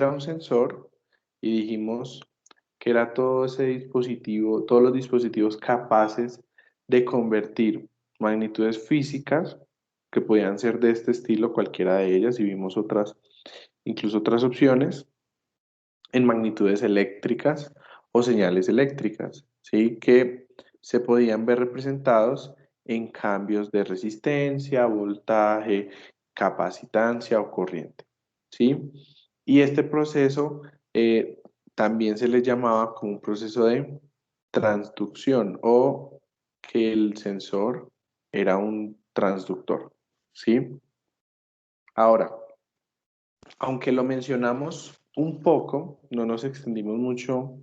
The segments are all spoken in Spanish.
era un sensor y dijimos que era todo ese dispositivo, todos los dispositivos capaces de convertir magnitudes físicas, que podían ser de este estilo, cualquiera de ellas, y vimos otras, incluso otras opciones, en magnitudes eléctricas o señales eléctricas, ¿sí? Que se podían ver representados en cambios de resistencia, voltaje, capacitancia o corriente, ¿sí? Y este proceso también se le llamaba como un proceso de transducción o que el sensor era un transductor, ¿sí? Ahora, aunque lo mencionamos un poco, no nos extendimos mucho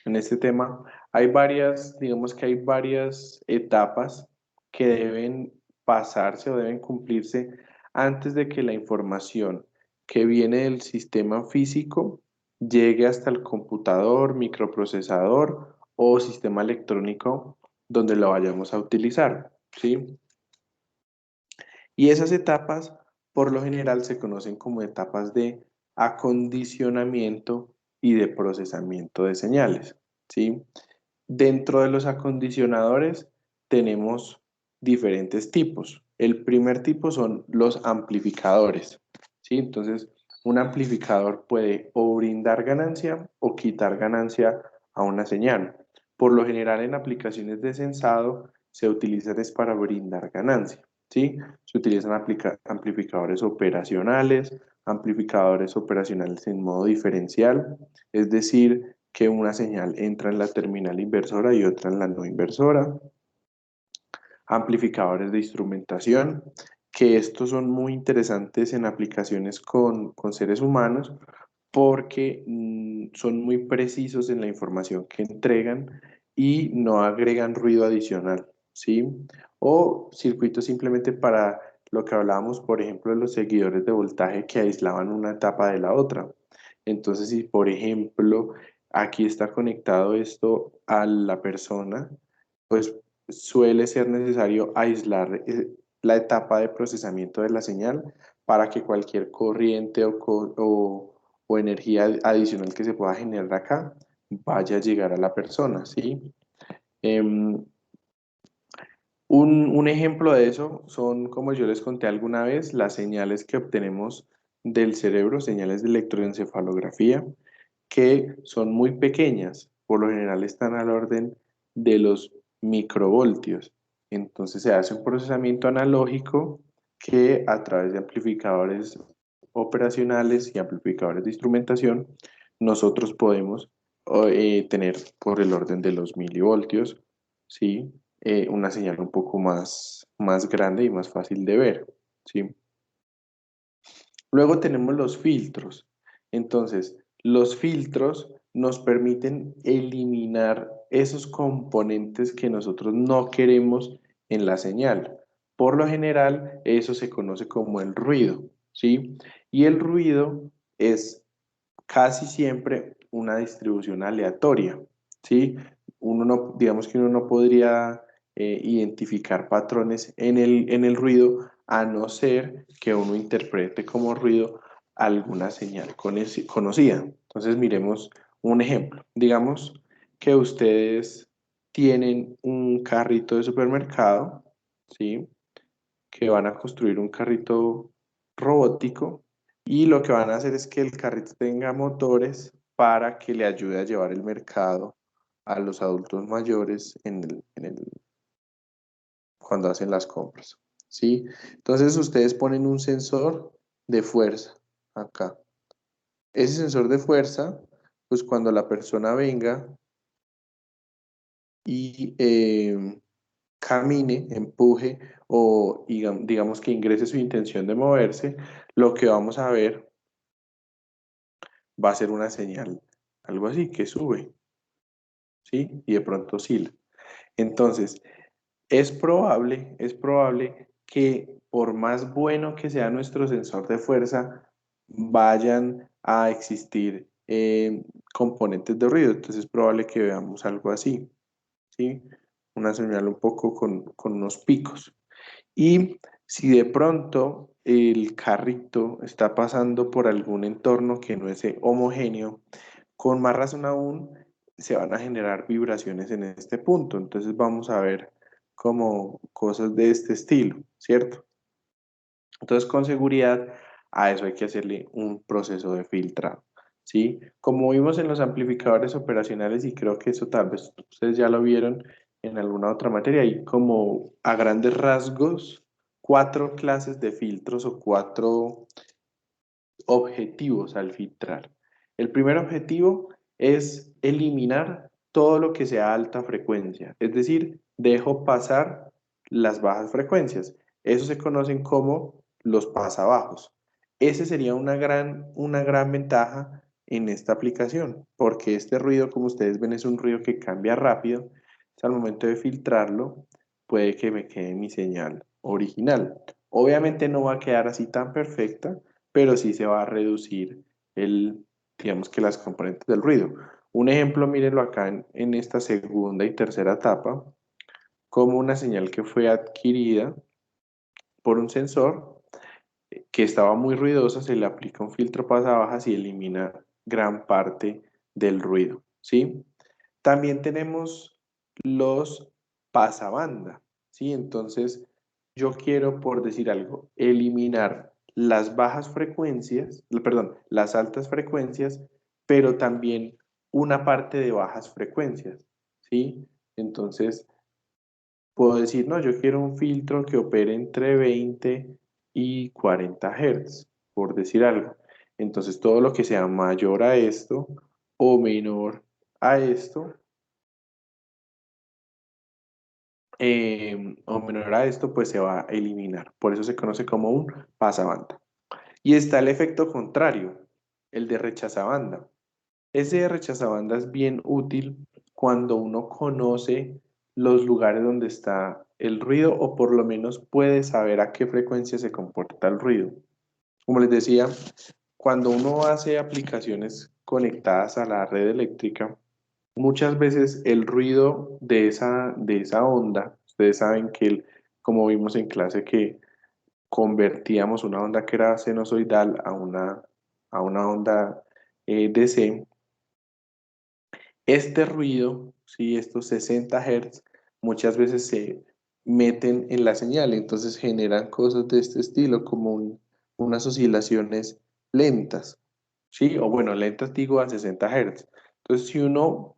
en este tema, hay varias, digamos que hay varias etapas que deben pasarse o deben cumplirse antes de que la información que viene del sistema físico llegue hasta el computador, microprocesador o sistema electrónico donde lo vayamos a utilizar, ¿sí? Y esas etapas, por lo general, se conocen como etapas de acondicionamiento y de procesamiento de señales, ¿sí? Dentro de los acondicionadores tenemos diferentes tipos. El primer tipo son los amplificadores, ¿sí? Entonces, un amplificador puede o brindar ganancia o quitar ganancia a una señal. Por lo general, en aplicaciones de sensado se utilizan es para brindar ganancia, ¿sí? Se utilizan amplificadores operacionales en modo diferencial, es decir, que una señal entra en la terminal inversora y otra en la no inversora. Amplificadores de instrumentación, que estos son muy interesantes en aplicaciones con seres humanos porque son muy precisos en la información que entregan y no agregan ruido adicional, ¿sí? O circuitos simplemente para lo que hablábamos, por ejemplo, de los seguidores de voltaje que aislaban una etapa de la otra. Entonces, si por ejemplo aquí está conectado esto a la persona, pues suele ser necesario aislar la etapa de procesamiento de la señal para que cualquier corriente o energía adicional que se pueda generar acá vaya a llegar a la persona, ¿sí? Em, un ejemplo de eso son, como yo les conté alguna vez, las señales que obtenemos del cerebro, señales de electroencefalografía, que son muy pequeñas, por lo general están al orden de los microvoltios. Entonces se hace un procesamiento analógico que a través de amplificadores operacionales y amplificadores de instrumentación, nosotros podemos tener por el orden de los milivoltios, ¿sí? Una señal un poco más grande y más fácil de ver, ¿sí? Luego tenemos los filtros. Entonces, los filtros nos permiten eliminar esos componentes que nosotros no queremos en la señal. Por lo general, eso se conoce como el ruido, ¿sí? Y el ruido es casi siempre una distribución aleatoria, ¿sí? Uno no, digamos que uno no podría identificar patrones en el ruido a no ser que uno interprete como ruido alguna señal conocida. Entonces miremos un ejemplo. Digamos que ustedes tienen un carrito de supermercado, ¿sí? Que van a construir un carrito robótico y lo que van a hacer es que el carrito tenga motores para que le ayude a llevar el mercado a los adultos mayores cuando hacen las compras, ¿sí? Entonces ustedes ponen un sensor de fuerza acá. Ese sensor de fuerza, pues cuando la persona venga y camine, empuje o digamos que ingrese su intención de moverse, lo que vamos a ver va a ser una señal, algo así, que sube, ¿sí? Y de pronto oscila. Entonces, es probable que por más bueno que sea nuestro sensor de fuerza, vayan a existir componentes de ruido. Entonces es probable que veamos algo así, ¿sí? Una señal un poco con unos picos. Y si de pronto el carrito está pasando por algún entorno que no es homogéneo, con más razón aún se van a generar vibraciones en este punto. Entonces vamos a ver como cosas de este estilo, ¿cierto? Entonces con seguridad a eso hay que hacerle un proceso de filtrado, ¿sí? Como vimos en los amplificadores operacionales, y creo que eso tal vez ustedes ya lo vieron en alguna otra materia, hay como a grandes rasgos cuatro clases de filtros o cuatro objetivos al filtrar. El primer objetivo es eliminar todo lo que sea alta frecuencia, es decir, dejo pasar las bajas frecuencias. Eso se conocen como los pasabajos. Ese sería una gran ventaja en esta aplicación, porque este ruido, como ustedes ven, es un ruido que cambia rápido. Entonces, al momento de filtrarlo, puede que me quede mi señal original. Obviamente no va a quedar así tan perfecta, pero sí se va a reducir digamos que las componentes del ruido. Un ejemplo, mírenlo acá en esta segunda y tercera etapa, como una señal que fue adquirida por un sensor que estaba muy ruidosa, se le aplica un filtro pasabajas y elimina gran parte del ruido, ¿sí? También tenemos los pasabanda, ¿sí? Entonces, yo quiero, por decir algo, eliminar las bajas frecuencias, perdón, las altas frecuencias, pero también una parte de bajas frecuencias, ¿sí? Entonces, puedo decir, no, yo quiero un filtro que opere entre 20 y 40 Hz, por decir algo. Entonces, todo lo que sea mayor a esto o menor a esto, o menor a esto, pues se va a eliminar. Por eso se conoce como un pasabanda. Y está el efecto contrario, el de rechazabanda. Ese de rechazabanda es bien útil cuando uno conoce los lugares donde está el ruido o por lo menos puede saber a qué frecuencia se comporta el ruido. Como les decía, cuando uno hace aplicaciones conectadas a la red eléctrica, muchas veces el ruido de esa onda, ustedes saben que como vimos en clase que convertíamos una onda que era sinusoidal a una onda DC, este ruido, ¿sí? Estos 60 Hz, muchas veces se meten en la señal, entonces generan cosas de este estilo, como unas oscilaciones lentas, ¿sí? O bueno, lentas digo a 60 Hz. Entonces, si uno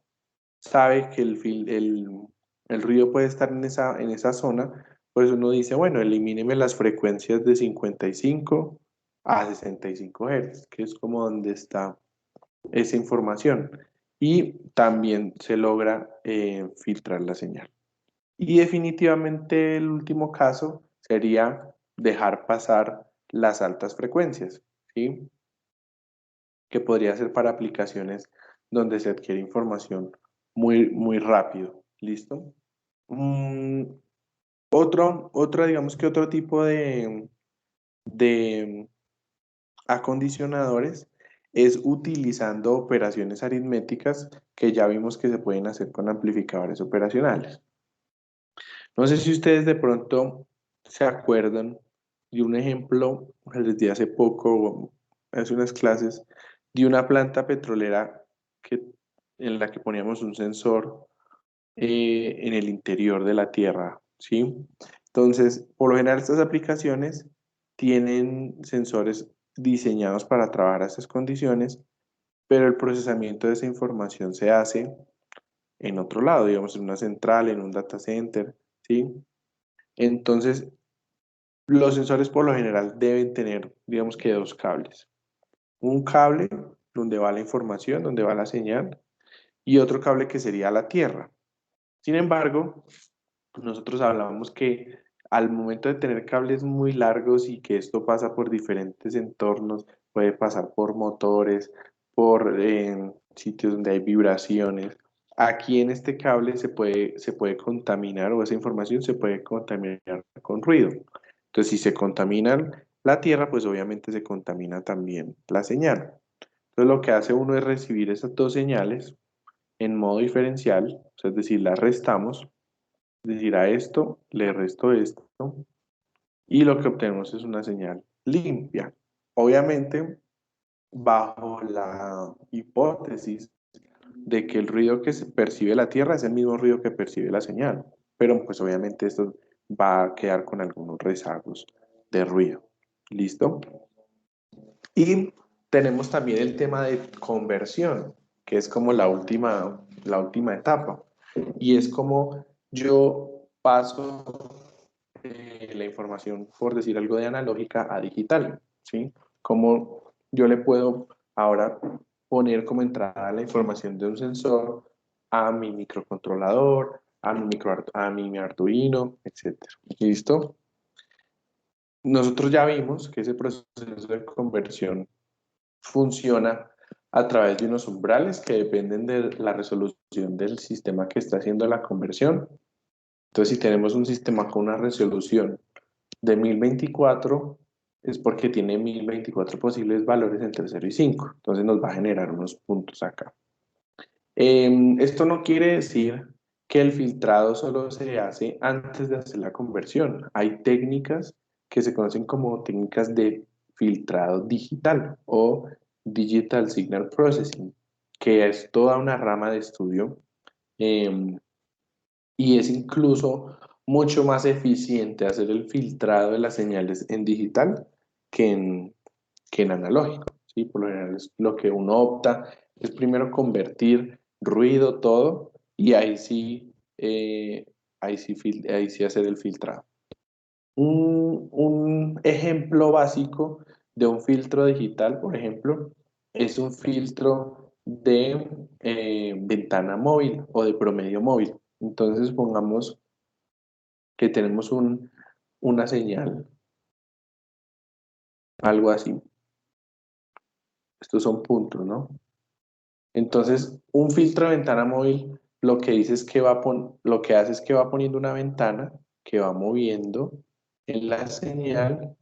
sabe que el ruido puede estar en esa zona, pues uno dice, bueno, elimíneme las frecuencias de 55 a 65 Hz, que es como donde está esa información y también se logra filtrar la señal. Y definitivamente el último caso sería dejar pasar las altas frecuencias, ¿sí? Que podría ser para aplicaciones donde se adquiere información muy rápido. ¿Listo? Mm, digamos que otro tipo de acondicionadores es utilizando operaciones aritméticas que ya vimos que se pueden hacer con amplificadores operacionales. No sé si ustedes de pronto se acuerdan de un ejemplo que les di hace poco, hace unas clases, de una planta petrolera que, en la que poníamos un sensor en el interior de la tierra, ¿sí? Entonces, por lo general estas aplicaciones tienen sensores diseñados para trabajar a estas condiciones, pero el procesamiento de esa información se hace en otro lado, digamos, en una central, en un data center, ¿sí? Entonces, los sensores por lo general deben tener, digamos que dos cables. Un cable donde va la información, donde va la señal, y otro cable que sería la tierra. Sin embargo, nosotros hablamos que al momento de tener cables muy largos y que esto pasa por diferentes entornos, puede pasar por motores, por sitios donde hay vibraciones. Aquí en este cable se puede contaminar o esa información se puede contaminar con ruido. Entonces, si se contamina la tierra, pues obviamente se contamina también la señal. Entonces, lo que hace uno es recibir esas dos señales en modo diferencial, o sea, es decir, las restamos, es decir, a esto le resto esto y lo que obtenemos es una señal limpia. Obviamente, bajo la hipótesis de que el ruido que se percibe la Tierra es el mismo ruido que percibe la señal, pero pues obviamente esto va a quedar con algunos rezagos de ruido. ¿Listo? Y tenemos también el tema de conversión, que es como la última etapa. Y es como yo paso la información, por decir algo, de analógica a digital, ¿sí? Como yo le puedo ahora poner como entrada la información de un sensor a mi microcontrolador, a mi Arduino, etcétera. ¿Listo? Nosotros ya vimos que ese proceso de conversión funciona a través de unos umbrales que dependen de la resolución del sistema que está haciendo la conversión. Entonces, si tenemos un sistema con una resolución de 1024, es porque tiene 1024 posibles valores entre 0 y 5. Entonces nos va a generar unos puntos acá. Esto no quiere decir que el filtrado solo se hace antes de hacer la conversión. Hay técnicas que se conocen como técnicas de filtrado digital o Digital Signal Processing, que es toda una rama de estudio eh, y es incluso mucho más eficiente hacer el filtrado de las señales en digital que en analógico, ¿sí? Por lo general es lo que uno opta es primero convertir ruido, todo, y ahí sí hacer el filtrado. Un ejemplo básico de un filtro digital, por ejemplo, es un filtro de ventana móvil o de promedio móvil. Entonces, pongamos que tenemos una señal, algo así. Estos son puntos, ¿no? Entonces, un filtro de ventana móvil lo que dice es que lo que hace es que va poniendo una ventana que va moviendo en la señal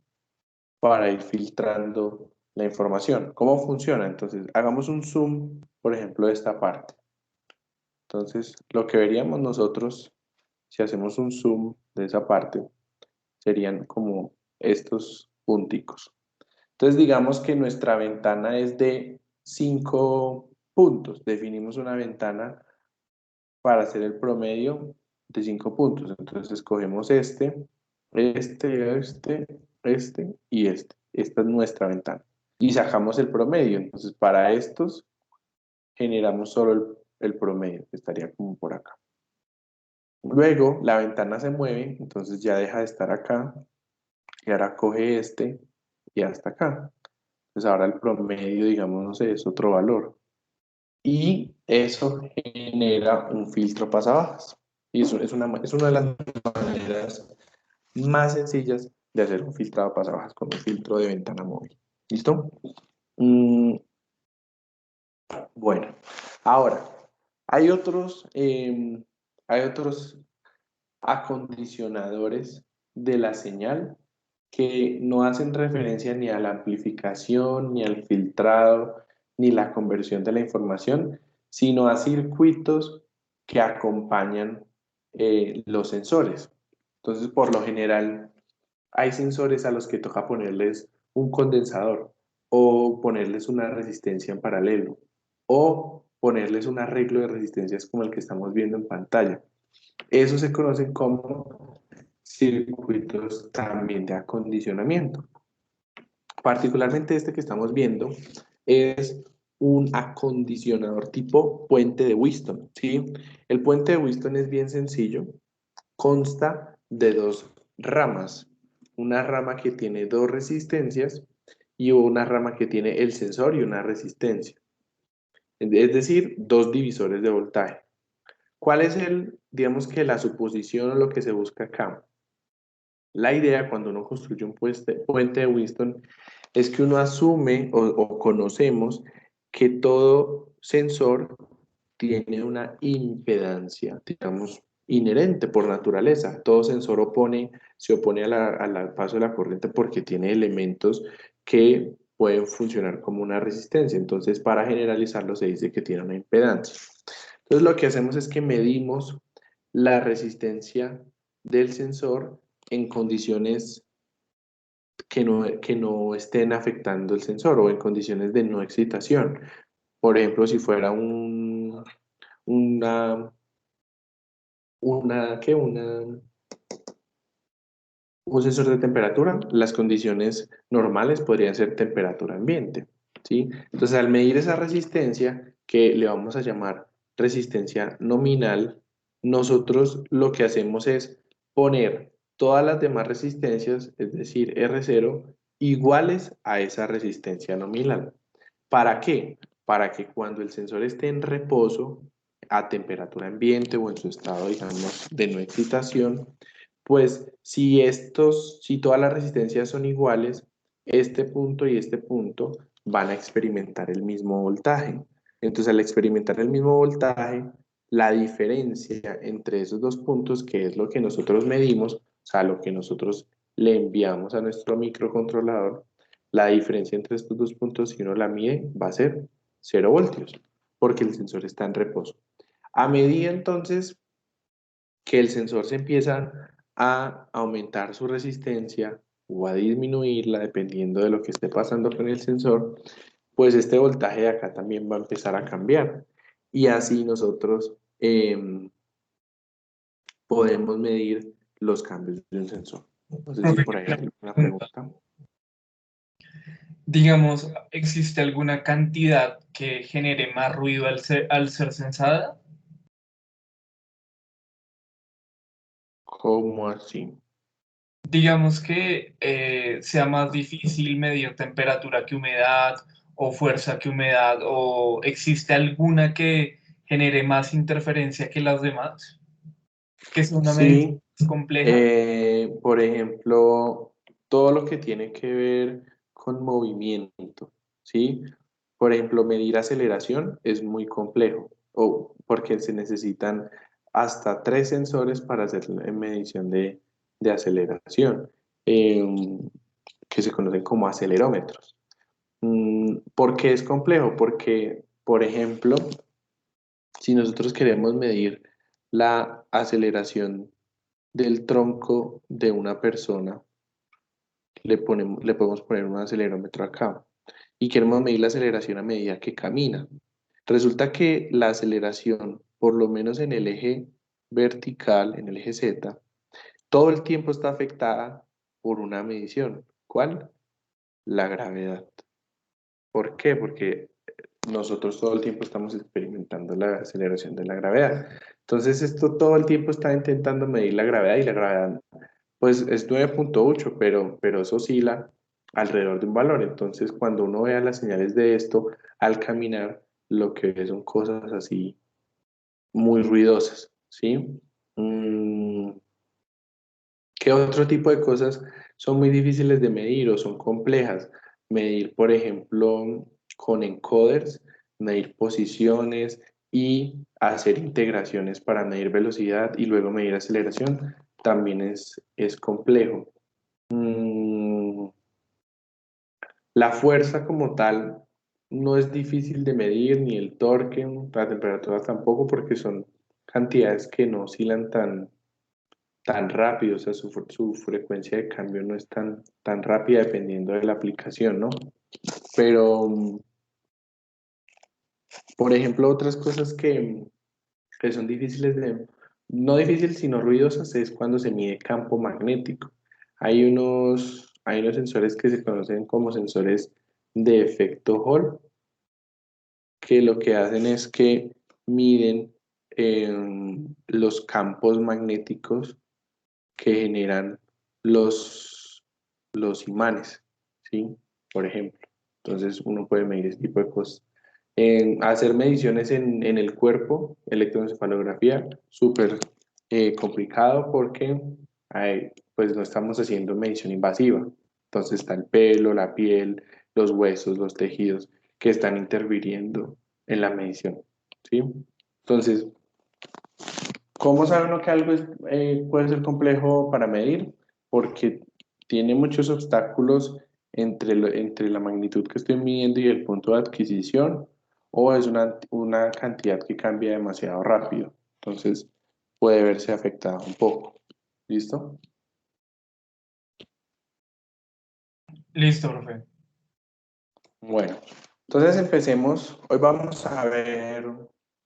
para ir filtrando la información. ¿Cómo funciona? Entonces, hagamos un zoom, por ejemplo, de esta parte. Entonces, lo que veríamos nosotros, si hacemos un zoom de esa parte, serían como estos punticos. Entonces, digamos que nuestra ventana es de 5 puntos. Definimos una ventana para hacer el promedio de 5 puntos. Entonces, escogemos este y este. Esta es nuestra ventana. Y sacamos el promedio. Entonces, para estos, generamos solo el promedio, que estaría como por acá. Luego, la ventana se mueve, entonces ya deja de estar acá. Y ahora coge este y hasta acá. Pues ahora el promedio, digamos, no sé, es otro valor. Y eso genera un filtro pasabajas. Y eso es una de las maneras más sencillas de hacer un filtrado pasabajas con un filtro de ventana móvil. ¿Listo? Mm, bueno, ahora, hay otros acondicionadores de la señal que no hacen referencia ni a la amplificación, ni al filtrado, ni la conversión de la información, sino a circuitos que acompañan los sensores. Entonces, por lo general, hay sensores a los que toca ponerles un condensador o ponerles una resistencia en paralelo o ponerles un arreglo de resistencias como el que estamos viendo en pantalla. Eso se conoce como circuitos también de acondicionamiento. Particularmente este que estamos viendo es un acondicionador tipo puente de Wheaton, ¿sí? El puente de Wheaton es bien sencillo, consta de dos ramas, una rama que tiene dos resistencias y una rama que tiene el sensor y una resistencia, es decir, dos divisores de voltaje. ¿Cuál es digamos que la suposición o lo que se busca acá? La idea cuando uno construye un puente de Wheaton es que uno asume o conocemos que todo sensor tiene una impedancia, digamos, inherente por naturaleza. Todo sensor se opone al paso de la corriente porque tiene elementos que pueden funcionar como una resistencia. Entonces, para generalizarlo, se dice que tiene una impedancia. Entonces, lo que hacemos es que medimos la resistencia del sensor en condiciones que no estén afectando el sensor o en condiciones de no excitación. Por ejemplo, si fuera una, una, ¿qué? Un sensor de temperatura, las condiciones normales podrían ser temperatura ambiente, ¿sí? Entonces, al medir esa resistencia, que le vamos a llamar resistencia nominal, nosotros lo que hacemos es poner todas las demás resistencias, es decir, R0, iguales a esa resistencia nominal. ¿Para qué? Para que cuando el sensor esté en reposo, a temperatura ambiente o en su estado, digamos, de no excitación, pues si todas las resistencias son iguales, este punto y este punto van a experimentar el mismo voltaje. Entonces, al experimentar el mismo voltaje, la diferencia entre esos dos puntos, que es lo que nosotros medimos, o sea, lo que nosotros le enviamos a nuestro microcontrolador, la diferencia entre estos dos puntos, si uno la mide, va a ser 0 voltios, porque el sensor está en reposo. A medida entonces que el sensor se empieza a aumentar su resistencia o a disminuirla, dependiendo de lo que esté pasando con el sensor, pues este voltaje de acá también va a empezar a cambiar. Y así nosotros podemos medir los cambios de un sensor. No sé si Profe, por ahí hay alguna pregunta. pregunta. Digamos, ¿existe alguna cantidad que genere más ruido al ser sensada? ¿Cómo así? Digamos que sea más difícil medir temperatura que humedad o fuerza que humedad, o existe alguna que genere más interferencia que las demás, que sea una medición Sí, más compleja. por ejemplo, todo lo que tiene que ver con movimiento, ¿sí? Por ejemplo, medir aceleración es muy complejo, o porque se necesitan hasta 3 sensores para hacer la medición de aceleración, que se conocen como acelerómetros. ¿Por qué es complejo? Porque, por ejemplo, si nosotros queremos medir la aceleración del tronco de una persona, le podemos poner un acelerómetro acá y queremos medir la aceleración a medida que camina. Resulta que la aceleración, por lo menos en el eje vertical, en el eje Z, todo el tiempo está afectada por una medición. ¿Cuál? La gravedad. ¿Por qué? Porque nosotros todo el tiempo estamos experimentando la aceleración de la gravedad. Entonces, esto todo el tiempo está intentando medir la gravedad y la gravedad pues es 9,8, pero eso oscila alrededor de un valor. Entonces, cuando uno vea las señales de esto al caminar, lo que ve son cosas así muy ruidosas, ¿sí? Mm, ¿Qué otro tipo de cosas son muy difíciles de medir o son complejas? Medir, por ejemplo, con encoders, medir posiciones y hacer integraciones para medir velocidad y luego medir aceleración, también es complejo. Mm, la fuerza como tal no es difícil de medir, ni el torque, la temperatura tampoco, porque son cantidades que no oscilan tan rápido, o sea, su frecuencia de cambio no es tan rápida dependiendo de la aplicación, ¿no? Pero, por ejemplo, otras cosas que son difíciles no difíciles, sino ruidosas, es cuando se mide campo magnético. Hay unos sensores que se conocen como sensores de efecto Hall, que lo que hacen es que miden los campos magnéticos que generan los, los imanes, ¿sí? Por ejemplo. Entonces uno puede medir este tipo de cosas. Hacer mediciones en el cuerpo, electroencefalografía, súper complicado porque pues no estamos haciendo medición invasiva. Entonces está el pelo, la piel, los huesos, los tejidos que están interviniendo en la medición, ¿sí? Entonces, ¿cómo sabe uno que algo puede ser complejo para medir? Porque tiene muchos obstáculos entre la magnitud que estoy midiendo y el punto de adquisición, o es una cantidad que cambia demasiado rápido. Entonces puede verse afectada un poco. ¿Listo? Listo, profe. Bueno, entonces empecemos. Hoy vamos a ver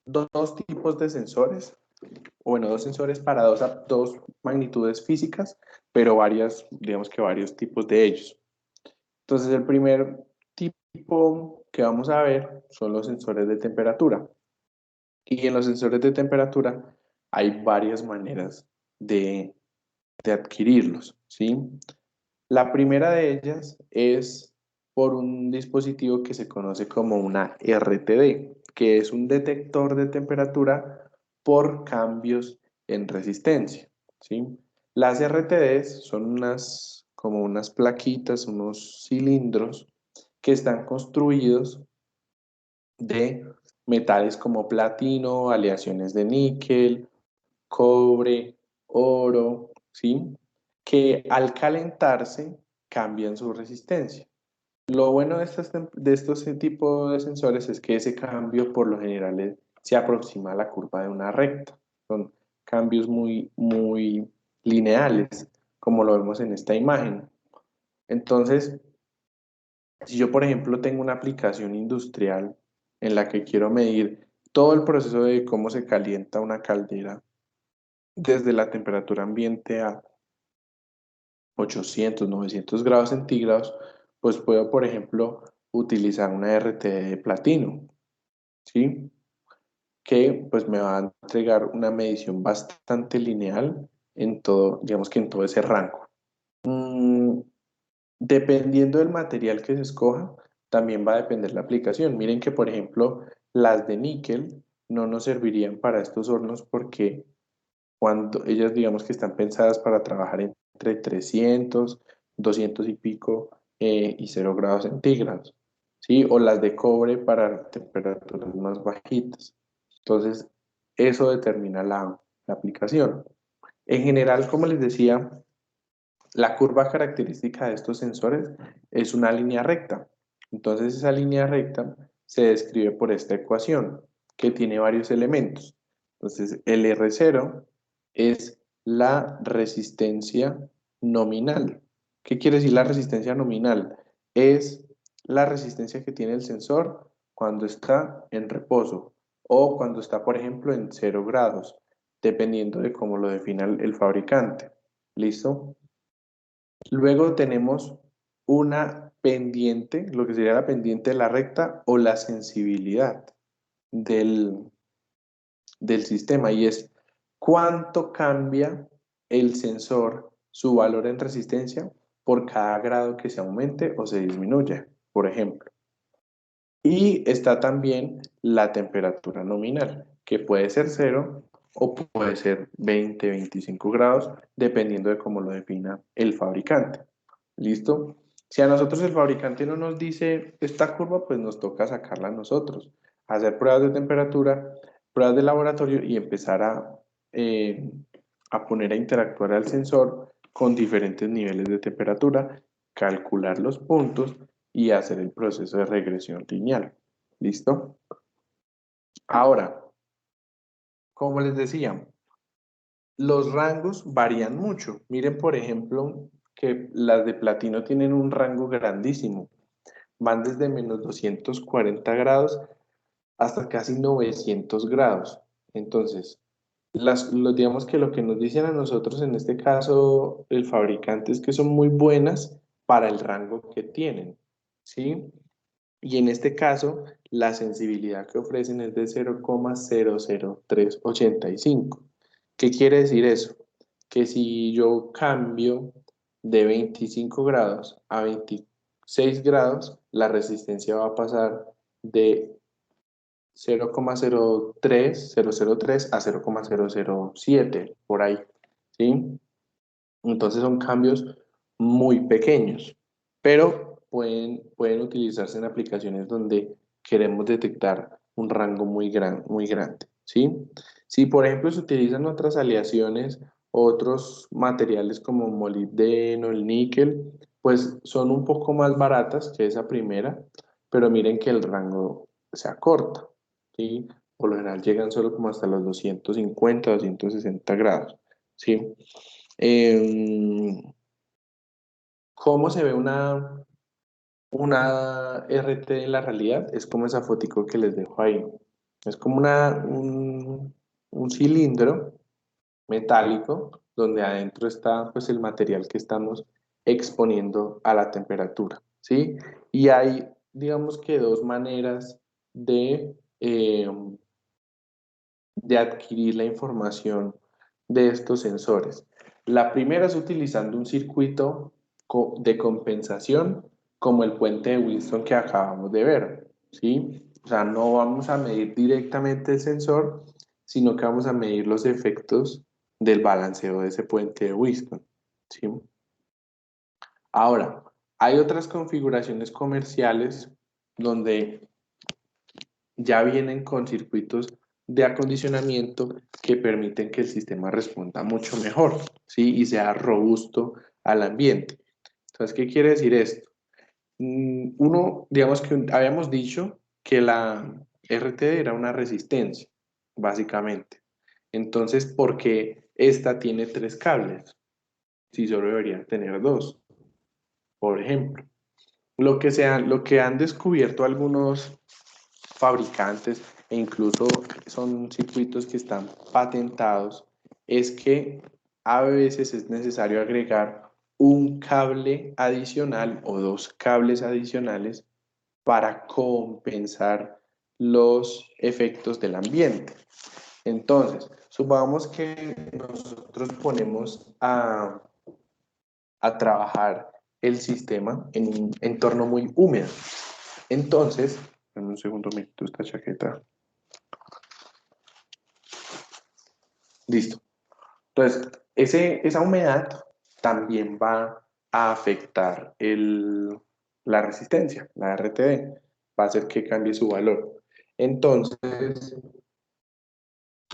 dos tipos de sensores, o bueno, dos sensores para dos magnitudes físicas, pero varias, digamos que varios tipos de ellos. Entonces, el primer tipo que vamos a ver son los sensores de temperatura. Y en los sensores de temperatura hay varias maneras de, de adquirirlos, ¿sí? La primera de ellas es por un dispositivo que se conoce como una RTD, que es un detector de temperatura por cambios en resistencia, ¿sí? Las RTDs son como unas plaquitas, unos cilindros que están construidos de metales como platino, aleaciones de níquel, cobre, oro, ¿sí? Que al calentarse cambian su resistencia. Lo bueno de estos tipos de sensores es que ese cambio por lo general se aproxima a la curva de una recta. Son cambios muy lineales, como lo vemos en esta imagen. Entonces, si yo, por ejemplo, tengo una aplicación industrial en la que quiero medir todo el proceso de cómo se calienta una caldera, desde la temperatura ambiente a 800, 900 grados centígrados, pues puedo, por ejemplo, utilizar una RTD de platino, ¿sí? Que pues me va a entregar una medición bastante lineal en todo, digamos que en todo ese rango. Mm, Dependiendo del material que se escoja, también va a depender la aplicación. Miren que, por ejemplo, las de níquel no nos servirían para estos hornos porque cuando ellas digamos que están pensadas para trabajar entre 300, 200 y pico y 0 grados centígrados, ¿sí? O las de cobre para temperaturas más bajitas. Entonces, eso determina la aplicación. En general, como les decía, la curva característica de estos sensores es una línea recta. Entonces, esa línea recta se describe por esta ecuación que tiene varios elementos. Entonces, el R0 es la resistencia nominal. ¿Qué quiere decir la resistencia nominal? Es la resistencia que tiene el sensor cuando está en reposo o cuando está, por ejemplo, en 0 grados, dependiendo de cómo lo defina el fabricante. ¿Listo? Luego tenemos una pendiente, lo que sería la pendiente de la recta o la sensibilidad del, del sistema y es cuánto cambia el sensor su valor en resistencia por cada grado que se aumente o se disminuya, por ejemplo. Y está también la temperatura nominal, que puede ser 0 o puede ser 20, 25 grados, dependiendo de cómo lo defina el fabricante. ¿Listo? Si a nosotros el fabricante no nos dice esta curva, pues nos toca sacarla a nosotros, hacer pruebas de temperatura, pruebas de laboratorio y empezar a poner a interactuar al sensor con diferentes niveles de temperatura, calcular los puntos y hacer el proceso de regresión lineal. ¿Listo? Ahora, como les decía, los rangos varían mucho. Miren, por ejemplo, que las de platino tienen un rango grandísimo. Van desde menos 240 grados hasta casi 900 grados. Entonces, digamos que lo que nos dicen a nosotros, en este caso, el fabricante, es que son muy buenas para el rango que tienen, ¿sí? Y en este caso, la sensibilidad que ofrecen es de 0,00385. ¿Qué quiere decir eso? Que si yo cambio de 25 grados a 26 grados, la resistencia va a pasar de 0,03003 a 0,007, por ahí, ¿sí? Entonces son cambios muy pequeños, pero pueden utilizarse en aplicaciones donde queremos detectar un rango muy grande, ¿sí? Si, por ejemplo, se utilizan otras aleaciones, otros materiales como molibdeno, el níquel, pues son un poco más baratas que esa primera, pero miren que el rango se acorta, ¿sí? Por lo general llegan solo como hasta los 250, 260 grados, ¿sí? Eh, ¿Cómo se ve Una RT en la realidad es como esa fotico que les dejo ahí. Es como un cilindro metálico donde adentro está pues el material que estamos exponiendo a la temperatura, ¿sí? Y hay, digamos que dos maneras de adquirir la información de estos sensores. La primera es utilizando un circuito de compensación como el puente de Wilson que acabamos de ver, ¿sí? O sea, no vamos a medir directamente el sensor, sino que vamos a medir los efectos del balanceo de ese puente de Wilson, ¿sí? Ahora, hay otras configuraciones comerciales donde ya vienen con circuitos de acondicionamiento que permiten que el sistema responda mucho mejor, ¿sí? Y sea robusto al ambiente. Entonces, ¿qué quiere decir esto? Uno, digamos que habíamos dicho que la RTD era una resistencia, básicamente. Entonces, ¿por qué esta tiene tres cables? Si solo debería tener dos, por ejemplo. Lo que han descubierto algunos fabricantes e incluso son circuitos que están patentados, es que a veces es necesario agregar un cable adicional o dos cables adicionales para compensar los efectos del ambiente. Entonces, supongamos que nosotros ponemos a trabajar el sistema en un entorno muy húmedo. Entonces, en un segundo me quito esta chaqueta. Listo. Entonces, esa humedad también va a afectar la resistencia, la RTD, va a hacer que cambie su valor. Entonces,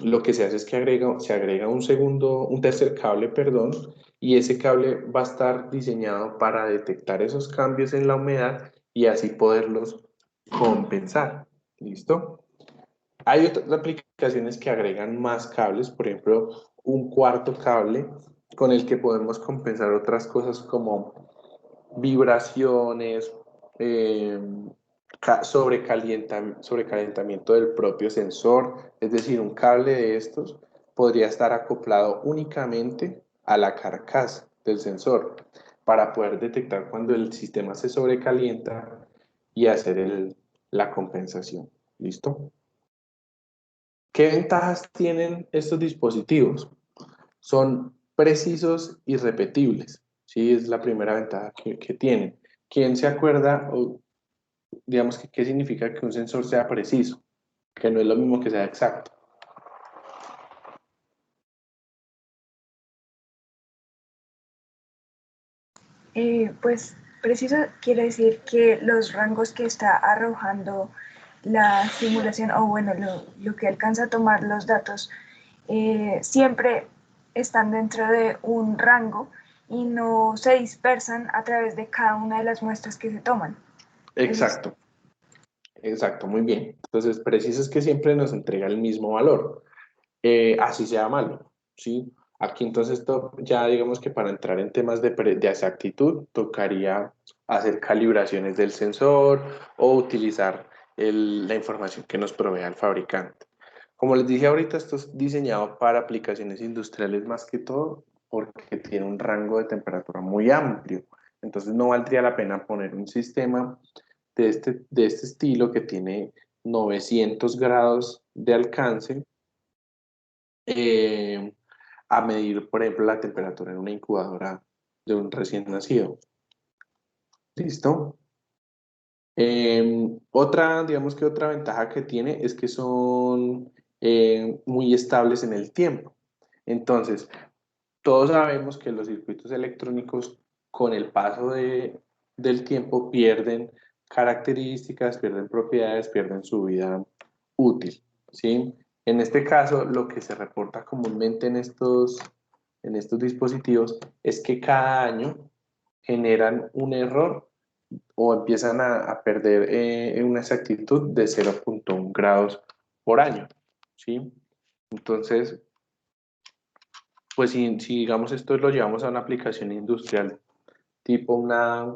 lo que se hace es que se agrega un tercer cable, perdón, y ese cable va a estar diseñado para detectar esos cambios en la humedad y así poderlos compensar. ¿Listo? Hay otras aplicaciones que agregan más cables, por ejemplo, un cuarto cable con el que podemos compensar otras cosas como vibraciones, eh, sobrecalentamiento del propio sensor, es decir, un cable de estos podría estar acoplado únicamente a la carcasa del sensor para poder detectar cuando el sistema se sobrecalienta y hacer la compensación. ¿Listo? ¿Qué ventajas tienen estos dispositivos? Son precisos y repetibles. Sí, es la primera ventaja que tienen. ¿Quién se acuerda, o digamos, que qué significa que un sensor sea preciso? Que no es lo mismo que sea exacto. Pues preciso quiere decir que los rangos que está arrojando la simulación, o bueno, lo que alcanza a tomar los datos, siempre están dentro de un rango y no se dispersan a través de cada una de las muestras que se toman. Eso es. Exacto, exacto, muy bien. Entonces, preciso es que siempre nos entrega el mismo valor, así sea malo, ¿sí? Aquí entonces ya digamos que para entrar en temas de exactitud tocaría hacer calibraciones del sensor o utilizar la información que nos provea el fabricante. Como les dije ahorita, esto es diseñado para aplicaciones industriales más que todo porque tiene un rango de temperatura muy amplio. Entonces no valdría la pena poner un sistema de este estilo que tiene 900 grados de alcance eh, a medir, por ejemplo, la temperatura en una incubadora de un recién nacido. ¿Listo? Digamos que otra ventaja que tiene es que son muy estables en el tiempo. Entonces, todos sabemos que los circuitos electrónicos con el paso del tiempo pierden características, pierden propiedades, pierden su vida útil, ¿sí? En este caso, lo que se reporta comúnmente en estos dispositivos es que cada año generan un error o empiezan a perder una exactitud de 0,1 grados por año, ¿sí? Entonces, pues si digamos esto lo llevamos a una aplicación industrial, tipo una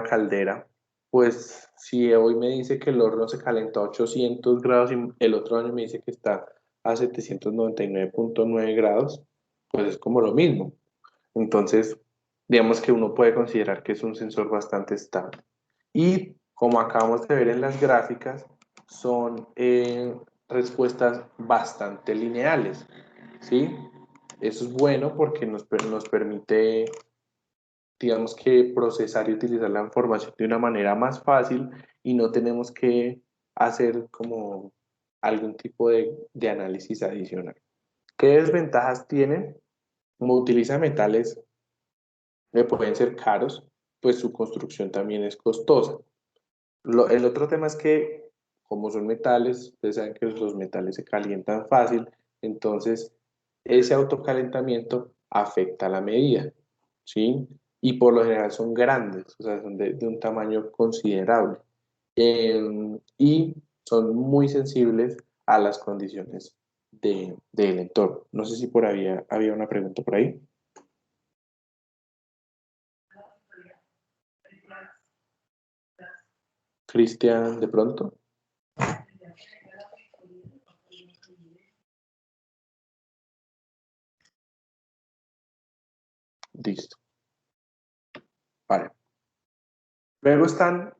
caldera, pues si hoy me dice que el horno se calentó a 800 grados y el otro año me dice que está a 799,9 grados, pues es como lo mismo. Entonces, digamos que uno puede considerar que es un sensor bastante estable. Y como acabamos de ver en las gráficas, son respuestas bastante lineales, ¿sí? Eso es bueno porque nos permite, digamos que procesar y utilizar la información de una manera más fácil y no tenemos que hacer como algún tipo de análisis adicional. ¿Qué desventajas tienen? Como utiliza metales que pueden ser caros, pues su construcción también es costosa. El otro tema es que, como son metales, ustedes saben que los metales se calientan fácil, entonces ese autocalentamiento afecta la medida, ¿sí? Y por lo general son grandes, o sea, son de un tamaño considerable. Y son muy sensibles a las condiciones del entorno. No sé si había una pregunta por ahí. Cristian, de pronto. Listo. Vale. Luego están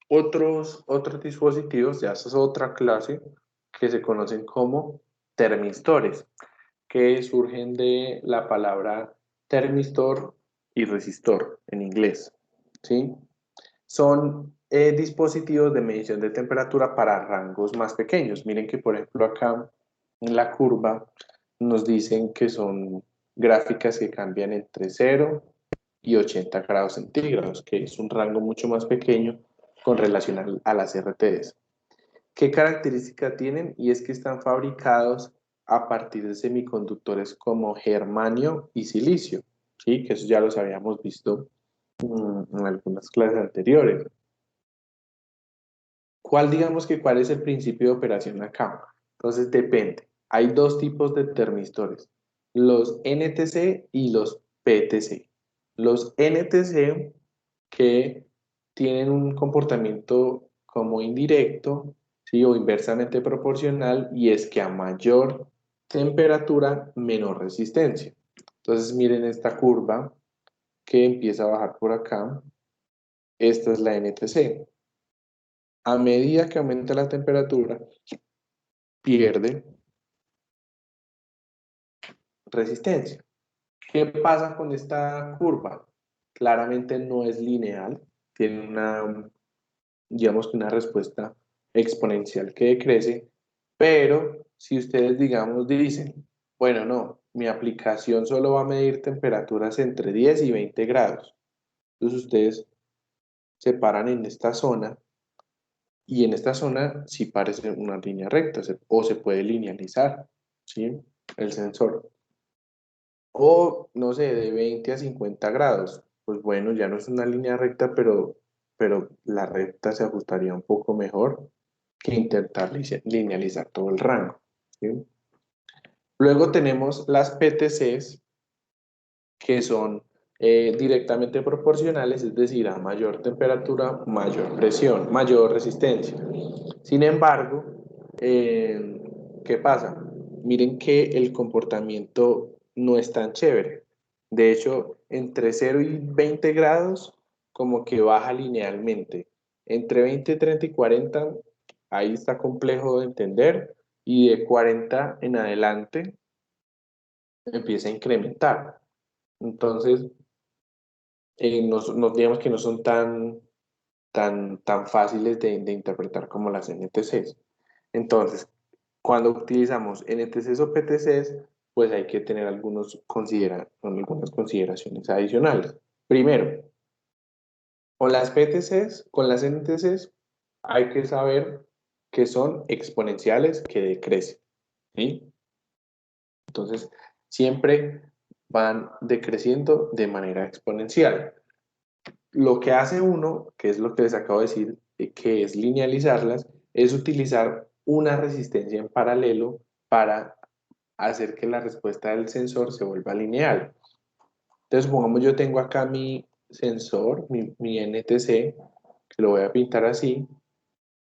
otros dispositivos, ya esa es otra clase, que se conocen como termistores, que surgen de la palabra termistor y resistor en inglés, ¿sí? Son dispositivos de medición de temperatura para rangos más pequeños. Miren que, por ejemplo, acá en la curva nos dicen que son gráficas que cambian entre 0 y 80 grados centígrados, que es un rango mucho más pequeño con relación a las RTDs. ¿Qué característica tienen? Y es que están fabricados a partir de semiconductores como germanio y silicio, ¿sí? Que eso ya los habíamos visto en algunas clases anteriores. ¿Cuál es el principio de operación acá? Entonces depende. Hay dos tipos de termistores, los NTC y los PTC. Los NTC que tienen un comportamiento como indirecto, ¿sí? O inversamente proporcional, y es que a mayor temperatura, menor resistencia. Entonces miren esta curva que empieza a bajar por acá. Esta es la NTC. A medida que aumenta la temperatura, pierde resistencia. ¿Qué pasa con esta curva? Claramente no es lineal, tiene digamos que una respuesta exponencial que decrece, pero si ustedes, digamos, dicen, bueno, no, mi aplicación solo va a medir temperaturas entre 10 y 20 grados, entonces ustedes se paran en esta zona y en esta zona sí parece una línea recta o se puede linealizar, ¿sí? El sensor. O, no sé, de 20 a 50 grados. Pues bueno, ya no es una línea recta, pero la recta se ajustaría un poco mejor que intentar linealizar todo el rango, ¿sí? Luego tenemos las PTCs, que son directamente proporcionales, es decir, a mayor temperatura, mayor presión, mayor resistencia. Sin embargo, ¿qué pasa? Miren que el comportamiento no es tan chévere. De hecho, entre 0 y 20 grados, como que baja linealmente. Entre 20, 30 y 40, ahí está complejo de entender. Y de 40 en adelante, empieza a incrementar. Entonces, digamos que no son tan fáciles de interpretar como las NTCs. Entonces, cuando utilizamos NTCs o PTCs, pues hay que tener algunas consideraciones adicionales. Primero, con las PTCs, con las NTCs, hay que saber que son exponenciales que decrecen, ¿sí? Entonces, siempre van decreciendo de manera exponencial. Lo que hace uno, que es lo que les acabo de decir, que es linealizarlas, es utilizar una resistencia en paralelo para hacer que la respuesta del sensor se vuelva lineal. Entonces, supongamos yo tengo acá mi sensor, mi NTC, que lo voy a pintar así,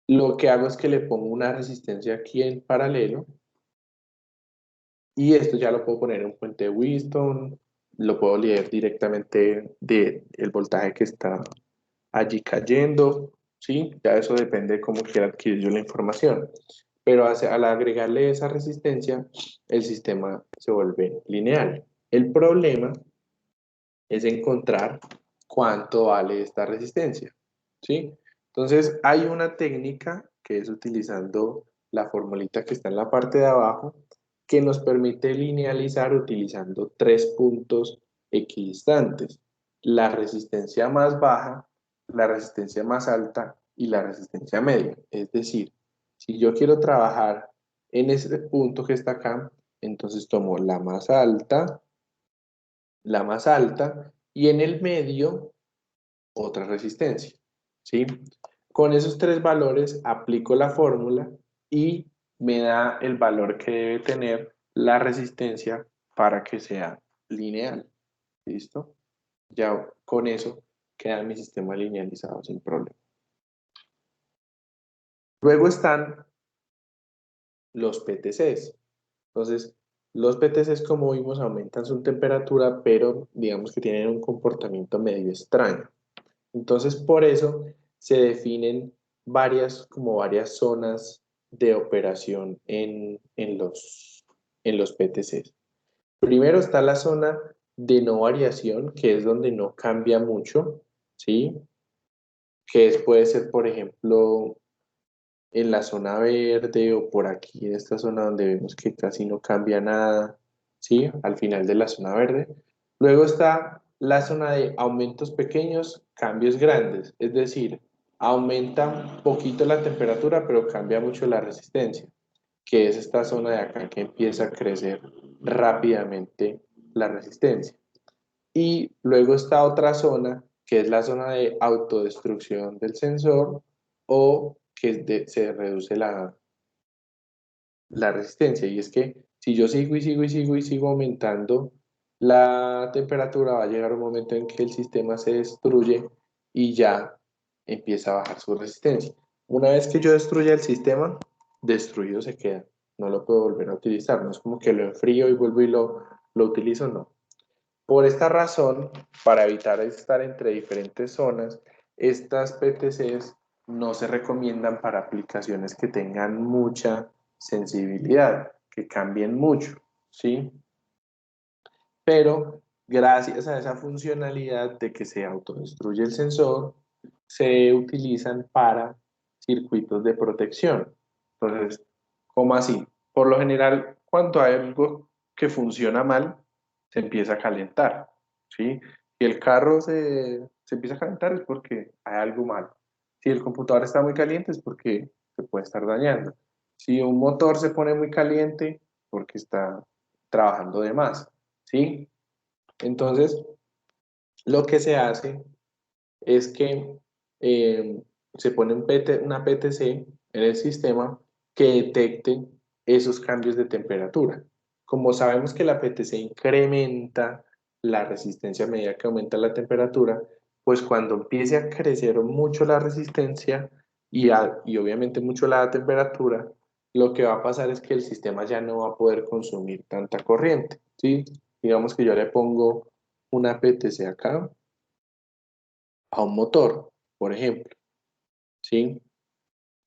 lo que hago es que le pongo una resistencia aquí en paralelo, y esto ya lo puedo poner en un puente de Wheatstone, lo puedo leer directamente del voltaje que está allí cayendo, ¿sí? Ya eso depende de cómo quiera adquirir yo la información. Pero al agregarle esa resistencia, el sistema se vuelve lineal. El problema es encontrar cuánto vale esta resistencia, ¿sí? Entonces, hay una técnica que es utilizando la formulita que está en la parte de abajo, que nos permite linealizar utilizando 3 puntos equidistantes: la resistencia más baja, la resistencia más alta y la resistencia media. Es decir, si yo quiero trabajar en ese punto que está acá, entonces tomo la más alta, y en el medio otra resistencia, ¿sí? Con esos 3 valores aplico la fórmula y me da el valor que debe tener la resistencia para que sea lineal. ¿Listo? Ya con eso queda mi sistema linealizado sin problema. Luego están los PTCs. Entonces, los PTCs, como vimos, aumentan su temperatura, pero digamos que tienen un comportamiento medio extraño. Entonces, por eso se definen como varias zonas de operación en los PTCs. Primero está la zona de no variación, que es donde no cambia mucho, ¿sí? Puede ser, por ejemplo, en la zona verde o por aquí, en esta zona donde vemos que casi no cambia nada, ¿sí? Al final de la zona verde. Luego está la zona de aumentos pequeños, cambios grandes, es decir, aumenta un poquito la temperatura, pero cambia mucho la resistencia, que es esta zona de acá que empieza a crecer rápidamente la resistencia. Y luego está otra zona, que es la zona de autodestrucción del sensor, o que se reduce la resistencia. Y es que si yo sigo y sigo y sigo y sigo aumentando la temperatura, va a llegar un momento en que el sistema se destruye y ya empieza a bajar su resistencia. Una vez que yo destruya el sistema, destruido se queda. No lo puedo volver a utilizar. No es como que lo enfrío y vuelvo y lo utilizo, no. Por esta razón, para evitar estar entre diferentes zonas, estas PTCs no se recomiendan para aplicaciones que tengan mucha sensibilidad, que cambien mucho, ¿sí? Pero gracias a esa funcionalidad de que se autodestruye el sensor, se utilizan para circuitos de protección. Entonces, ¿cómo así? Por lo general, cuando hay algo que funciona mal, se empieza a calentar, ¿sí? Si el carro se empieza a calentar es porque hay algo mal. Si el computador está muy caliente es porque se puede estar dañando. Si un motor se pone muy caliente, porque está trabajando de más, ¿sí? Entonces, lo que se hace es que se pone una PTC en el sistema que detecte esos cambios de temperatura. Como sabemos que la PTC incrementa la resistencia a medida que aumenta la temperatura, pues cuando empiece a crecer mucho la resistencia y obviamente mucho la temperatura, lo que va a pasar es que el sistema ya no va a poder consumir tanta corriente, ¿sí? Digamos que yo le pongo una PTC acá a un motor, por ejemplo, ¿sí?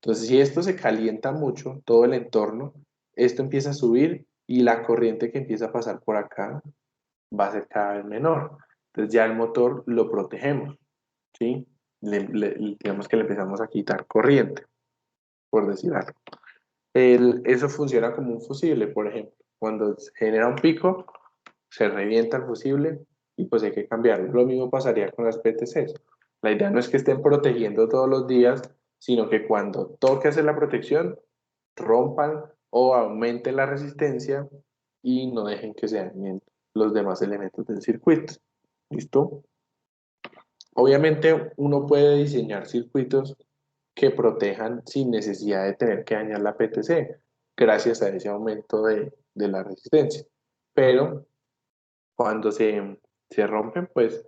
Entonces, si esto se calienta mucho, todo el entorno, esto empieza a subir y la corriente que empieza a pasar por acá va a ser cada vez menor. Entonces ya el motor lo protegemos, ¿sí? Digamos que le empezamos a quitar corriente, por decir algo. Eso funciona como un fusible, por ejemplo. Cuando se genera un pico, se revienta el fusible y pues hay que cambiarlo. Lo mismo pasaría con las PTCs. La idea no es que estén protegiendo todos los días, sino que cuando toque hacer la protección, rompan o aumenten la resistencia y no dejen que se dañen los demás elementos del circuito. ¿Listo? Obviamente uno puede diseñar circuitos que protejan sin necesidad de tener que dañar la PTC, gracias a ese aumento de la resistencia. Pero cuando se rompen, pues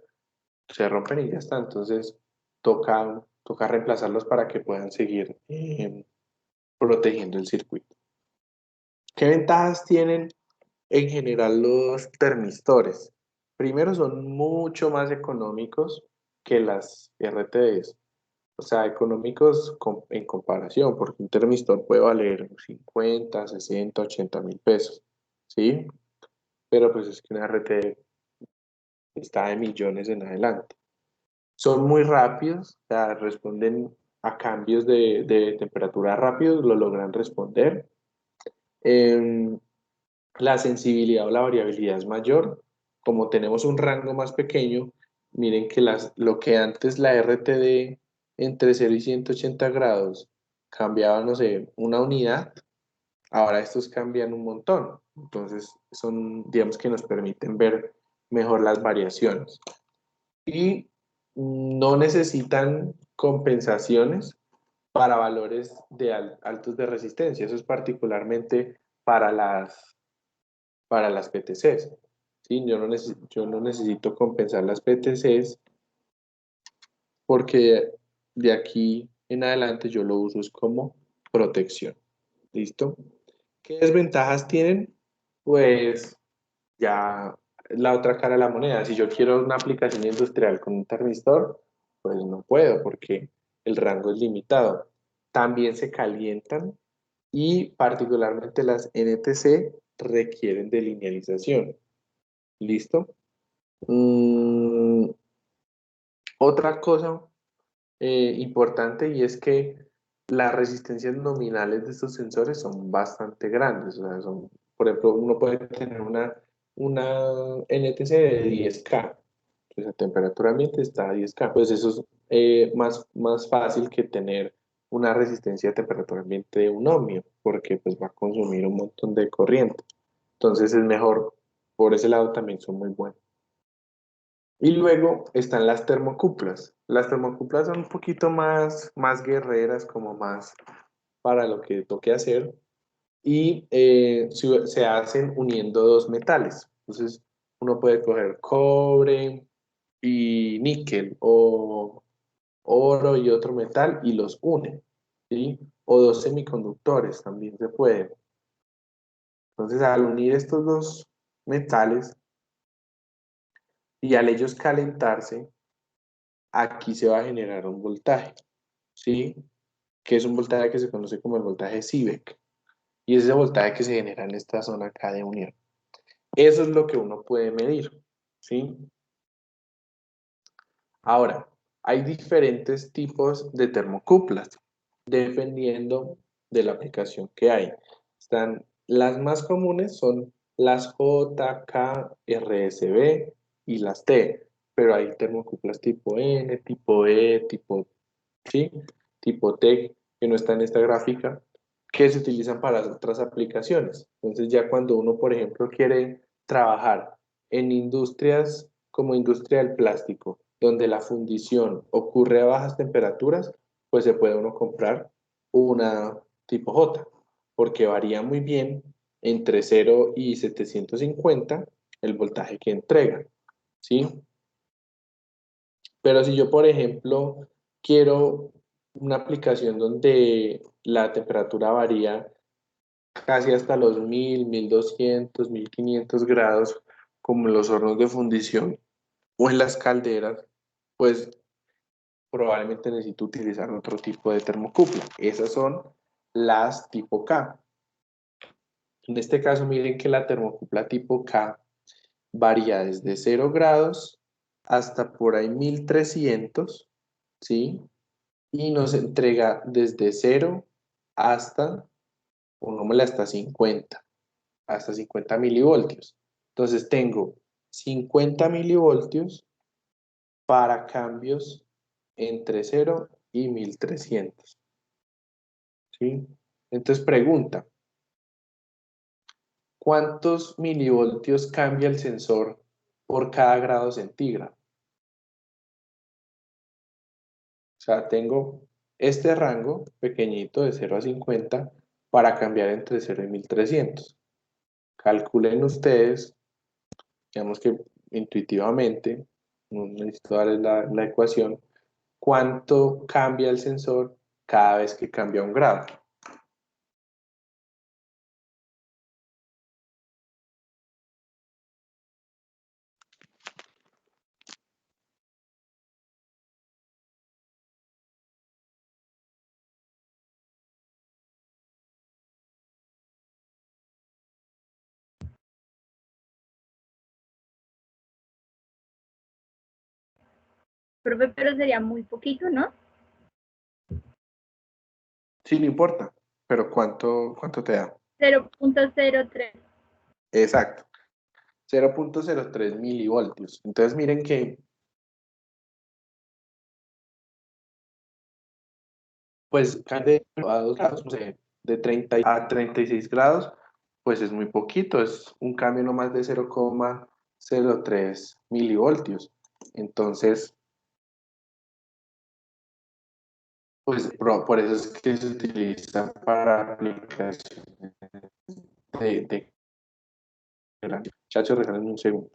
se rompen y ya está. Entonces toca toca reemplazarlos para que puedan seguir protegiendo el circuito. ¿Qué ventajas tienen en general los termistores? Primero, son mucho más económicos que las RTDs. O sea, económicos en comparación, porque un termistor puede valer 50, 60, 80 mil pesos, ¿sí? Pero pues es que una RTD está de millones en adelante. Son muy rápidos, o sea, responden a cambios de temperatura rápidos, lo logran responder. Em, la sensibilidad o la variabilidad es mayor. Como tenemos un rango más pequeño, miren que lo que antes la RTD entre 0 y 180 grados cambiaba, no sé, una unidad, ahora estos cambian un montón. Entonces, son, digamos que nos permiten ver mejor las variaciones. Y no necesitan compensaciones para valores de altos de resistencia. Eso es particularmente para las PTCs. ¿Sí? Yo no necesito compensar las PTCs porque de aquí en adelante yo lo uso es como protección. ¿Listo? ¿Qué desventajas tienen? Pues ya la otra cara de la moneda. Si yo quiero una aplicación industrial con un termistor, pues no puedo porque el rango es limitado. También se calientan y particularmente las NTC requieren de linealización. ¿Listo? Mm, otra cosa importante y es que las resistencias nominales de estos sensores son bastante grandes. O sea, por ejemplo, uno puede tener una NTC de 10K, pues a temperatura ambiente está a 10K. Pues eso es más fácil que tener una resistencia a temperatura ambiente de un ohmio, porque pues va a consumir un montón de corriente. Entonces es mejor, por ese lado también son muy buenos. Y luego están las termocuplas. Las termocuplas son un poquito más guerreras, como más para lo que toque hacer. Y se hacen uniendo dos metales. Entonces, uno puede coger cobre y níquel, o oro y otro metal, y los une, ¿sí? O dos semiconductores también se puede. Entonces, al unir estos dos metales y al ellos calentarse, aquí se va a generar un voltaje, ¿sí? Que es un voltaje que se conoce como el voltaje Seebeck. Y es ese voltaje que se genera en esta zona acá de unión. Eso es lo que uno puede medir, ¿sí? Ahora, hay diferentes tipos de termocuplas, dependiendo de la aplicación que hay. Las más comunes son las J, K, RSB y las T, pero hay termocuplas tipo N, tipo E, ¿sí? Tipo T, que no está en esta gráfica, que se utilizan para otras aplicaciones. Entonces ya cuando uno, por ejemplo, quiere trabajar en industrias como industria del plástico, donde la fundición ocurre a bajas temperaturas, pues se puede uno comprar una tipo J, porque varía muy bien entre 0 y 750 el voltaje que entrega, ¿sí? Pero si yo, por ejemplo, quiero una aplicación donde la temperatura varía casi hasta los 1000, 1200, 1500 grados, como en los hornos de fundición o en las calderas, pues probablemente necesito utilizar otro tipo de termocupla. Esas son las tipo K. En este caso, miren que la termocupla tipo K varía desde 0 grados hasta por ahí 1300, ¿sí? Y nos entrega desde 0 hasta, pongámosle hasta 50 milivoltios. Entonces tengo 50 milivoltios para cambios entre 0 y 1300, ¿sí? Entonces pregunta, ¿cuántos milivoltios cambia el sensor por cada grado centígrado? O sea, tengo este rango pequeñito de 0 a 50 para cambiar entre 0 y 1300. Calculen ustedes, digamos que intuitivamente, no necesito darles la ecuación, ¿cuánto cambia el sensor cada vez que cambia un grado? Profe, pero sería muy poquito, ¿no? Sí, no importa, pero ¿cuánto te da? 0.03. Exacto, 0.03 milivoltios. Entonces miren que, pues, de a 2 grados, no sé, de 30 a 36 grados, pues es muy poquito, es un cambio no más de 0,03 milivoltios. Entonces, pues por eso es que se utiliza para aplicaciones de gran. Muchachos, regalen un segundo.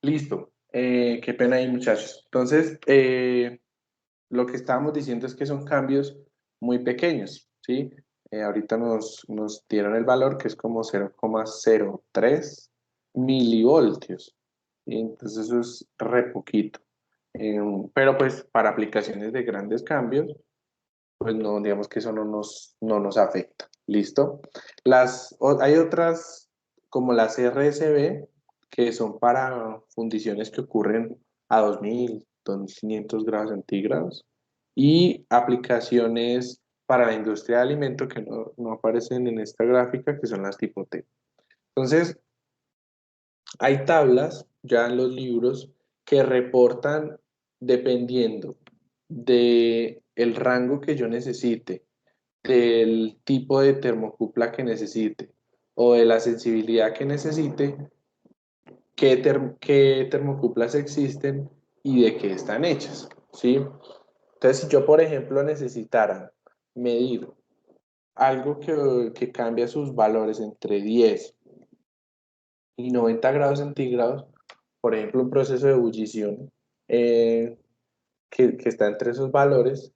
Listo. Qué pena ahí, muchachos. Entonces, lo que estábamos diciendo es que son cambios muy pequeños, ¿sí? Ahorita nos dieron el valor que es como 0,03 milivoltios, ¿sí? Entonces eso es re poquito. Pero pues para aplicaciones de grandes cambios, pues no, digamos que eso no nos afecta. ¿Listo? Hay otras como las RSB que son para fundiciones que ocurren a 2000, 2500 grados centígrados y aplicaciones para la industria de alimento que no aparecen en esta gráfica, que son las tipo T. Entonces, hay tablas ya en los libros que reportan dependiendo de el rango que yo necesite, del tipo de termocupla que necesite o de la sensibilidad que necesite, qué termocuplas existen y de qué están hechas, ¿sí? Entonces, si yo, por ejemplo, necesitara medir algo que cambia sus valores entre 10 y 90 grados centígrados, por ejemplo, un proceso de ebullición que está entre esos valores,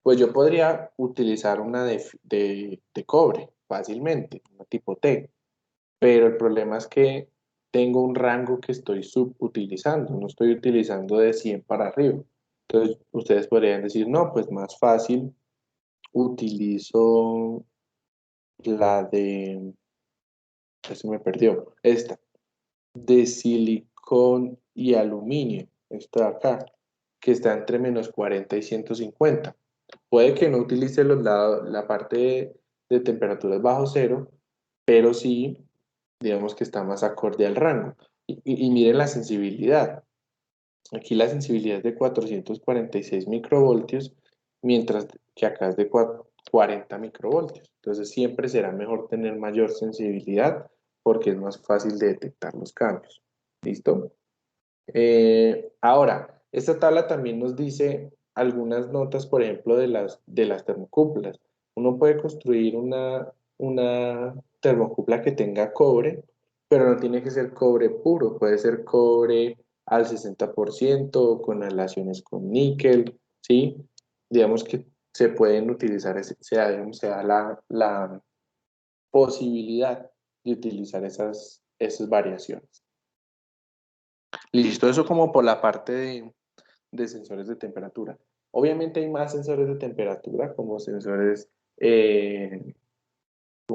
pues yo podría utilizar una de cobre fácilmente, una tipo T, pero el problema es que tengo un rango que estoy subutilizando, no estoy utilizando de 100 para arriba. Entonces, ustedes podrían decir, no, pues más fácil utilizo la de, se me perdió, esta, de silicón y aluminio, esta de acá, que está entre menos 40 y 150. Puede que no utilice la parte de temperaturas bajo cero, pero sí, digamos que está más acorde al rango. Y miren la sensibilidad. Aquí la sensibilidad es de 446 microvoltios, mientras que acá es de 40 microvoltios. Entonces siempre será mejor tener mayor sensibilidad porque es más fácil de detectar los cambios. ¿Listo? Ahora, esta tabla también nos dice algunas notas, por ejemplo, de las termocúpulas. Uno puede construir una termocupla que tenga cobre, pero no tiene que ser cobre puro, puede ser cobre al 60% con aleaciones con níquel, ¿sí? Digamos que se pueden utilizar, se da la posibilidad de utilizar esas variaciones. Listo, eso como por la parte de sensores de temperatura. Obviamente hay más sensores de temperatura, como sensores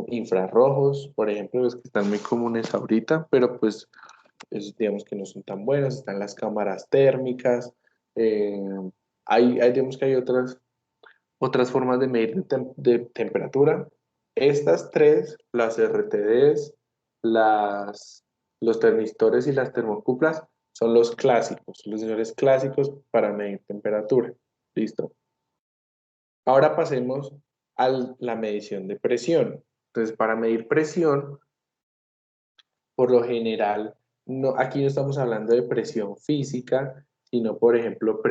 infrarrojos, por ejemplo, los que están muy comunes ahorita, pero pues digamos que no son tan buenos. Están las cámaras térmicas, eh, digamos que hay otras formas de medir de temperatura. Estas tres, las RTDs, los termistores y las termocuplas, son los clásicos, los sensores clásicos para medir temperatura. ¿Listo? Ahora pasemos a la medición de presión. Entonces, para medir presión, por lo general, no, aquí no estamos hablando de presión física, sino, por ejemplo, la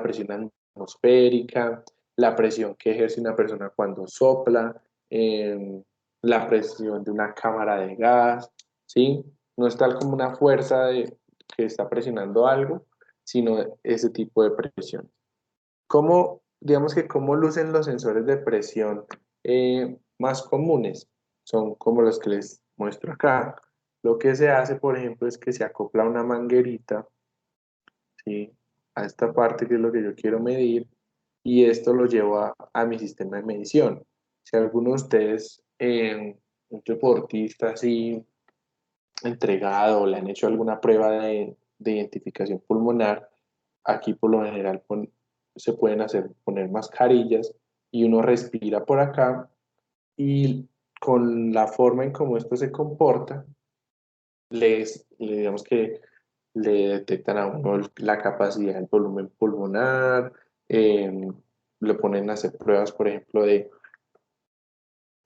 presión atmosférica, la presión que ejerce una persona cuando sopla, la presión de una cámara de gas, ¿sí? No es tal como una fuerza que está presionando algo, sino ese tipo de presión. Digamos que cómo lucen los sensores de presión más comunes? Son como los que les muestro acá. Lo que se hace, por ejemplo, es que se acopla una manguerita, ¿sí? A esta parte que es lo que yo quiero medir y esto lo llevo a mi sistema de medición. Si alguno de ustedes, un deportista así entregado o le han hecho alguna prueba de identificación pulmonar, aquí por lo general se pueden poner mascarillas y uno respira por acá y con la forma en cómo esto se comporta, digamos que le detectan a uno la capacidad del volumen pulmonar, le ponen a hacer pruebas, por ejemplo, de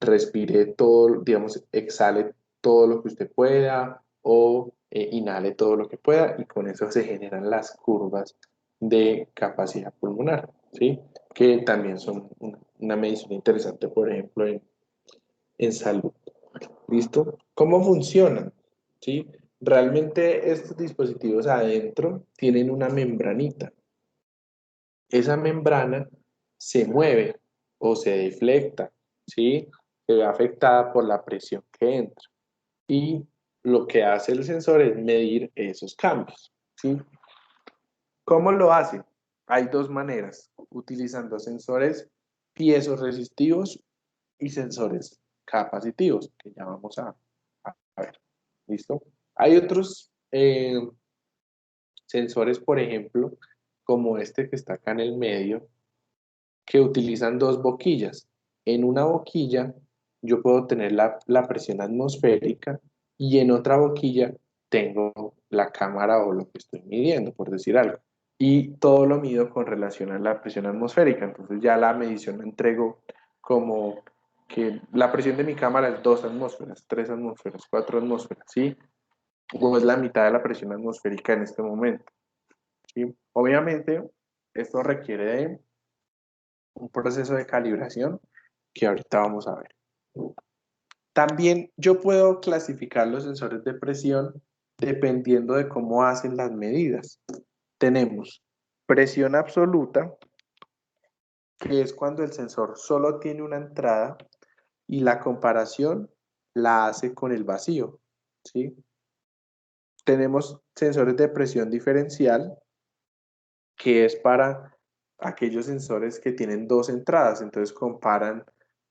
respire todo, digamos, exhale todo lo que usted pueda o inhale todo lo que pueda y con eso se generan las curvas de capacidad pulmonar, ¿sí? Que también son una medición interesante, por ejemplo, en salud. ¿Listo? ¿Cómo funcionan? ¿Sí? Realmente estos dispositivos adentro tienen una membranita. Esa membrana se mueve o se deflecta, ¿sí? Se ve afectada por la presión que entra. Y lo que hace el sensor es medir esos cambios, ¿sí? ¿Cómo lo hace? Hay dos maneras, utilizando sensores piezoresistivos y sensores capacitivos, que ya vamos a ver. ¿Listo? Hay otros sensores, por ejemplo, como este que está acá en el medio, que utilizan dos boquillas. En una boquilla yo puedo tener la presión atmosférica y en otra boquilla tengo la cámara o lo que estoy midiendo, por decir algo. Y todo lo mido con relación a la presión atmosférica. Entonces ya la medición la entrego como que la presión de mi cámara es 2 atmósferas, 3 atmósferas, 4 atmósferas, ¿sí? O es la mitad de la presión atmosférica en este momento, ¿sí? Obviamente, esto requiere de un proceso de calibración que ahorita vamos a ver. También yo puedo clasificar los sensores de presión dependiendo de cómo hacen las medidas. Tenemos presión absoluta, que es cuando el sensor solo tiene una entrada y la comparación la hace con el vacío, ¿sí? Tenemos sensores de presión diferencial, que es para aquellos sensores que tienen dos entradas. Entonces comparan,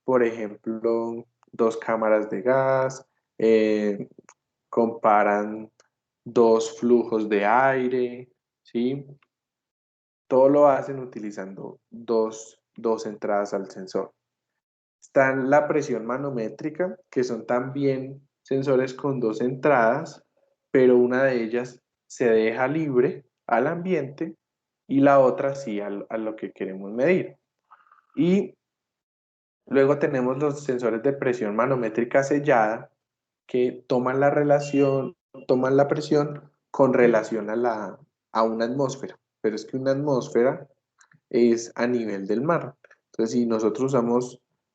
por ejemplo, dos cámaras de gas, comparan dos flujos de aire, ¿sí? Todo lo hacen utilizando dos entradas al sensor. Está la presión manométrica, que son también sensores con dos entradas, pero una de ellas se deja libre al ambiente y la otra sí a lo que queremos medir. Y luego tenemos los sensores de presión manométrica sellada, que toman la relación, toman la presión con relación a una atmósfera. Pero es que una atmósfera es a nivel del mar. Entonces, si nosotros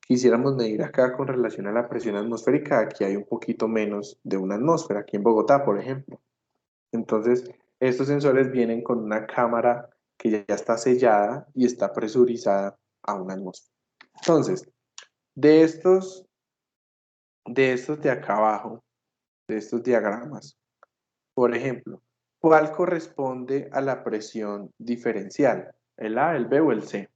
quisiéramos medir acá con relación a la presión atmosférica, aquí hay un poquito menos de una atmósfera, aquí en Bogotá, por ejemplo. Entonces, estos sensores vienen con una cámara que ya está sellada y está presurizada a una atmósfera. Entonces, de estos de acá abajo, de estos diagramas, por ejemplo, ¿cuál corresponde a la presión diferencial? ¿El A, el B o el C?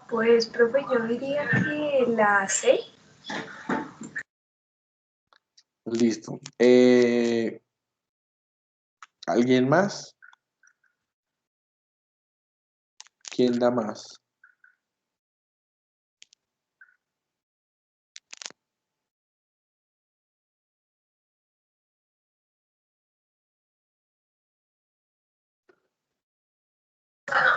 Pues, profe, yo diría que la C. Listo. ¿Alguien más? ¿Quién da más?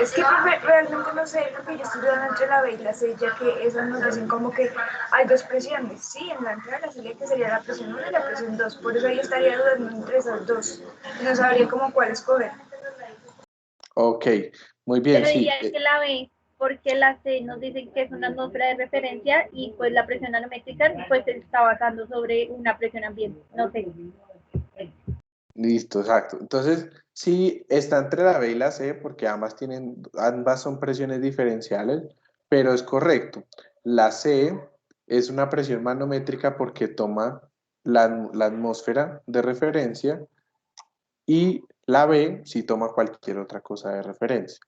Es que profe, realmente no sé, porque yo estoy dudando entre la B y la C, ya que esas nos dicen como que hay dos presiones, sí, en la entrada de la salida que sería la presión 1 y la presión 2, por eso ahí estaría dudando entre esas dos, y no sabría como cuál escoger. Ok, muy bien, Pero sí. diría que la B, porque la C nos dice que es una atmósfera de referencia y pues la presión nanométrica pues se está basando sobre una presión ambiente, no sé. Listo, exacto. Entonces, sí, está entre la B y la C porque ambas son presiones diferenciales, pero es correcto. La C es una presión manométrica porque toma la atmósfera de referencia y la B sí toma cualquier otra cosa de referencia.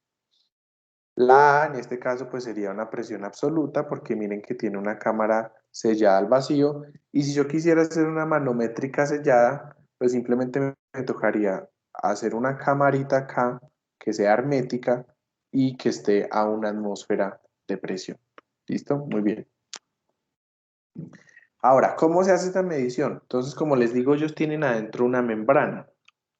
La A en este caso pues sería una presión absoluta porque miren que tiene una cámara sellada al vacío y si yo quisiera hacer una manométrica sellada pues simplemente me tocaría hacer una camarita acá que sea hermética y que esté a una atmósfera de presión. ¿Listo? Muy bien. Ahora, ¿cómo se hace esta medición? Entonces, como les digo, ellos tienen adentro una membrana.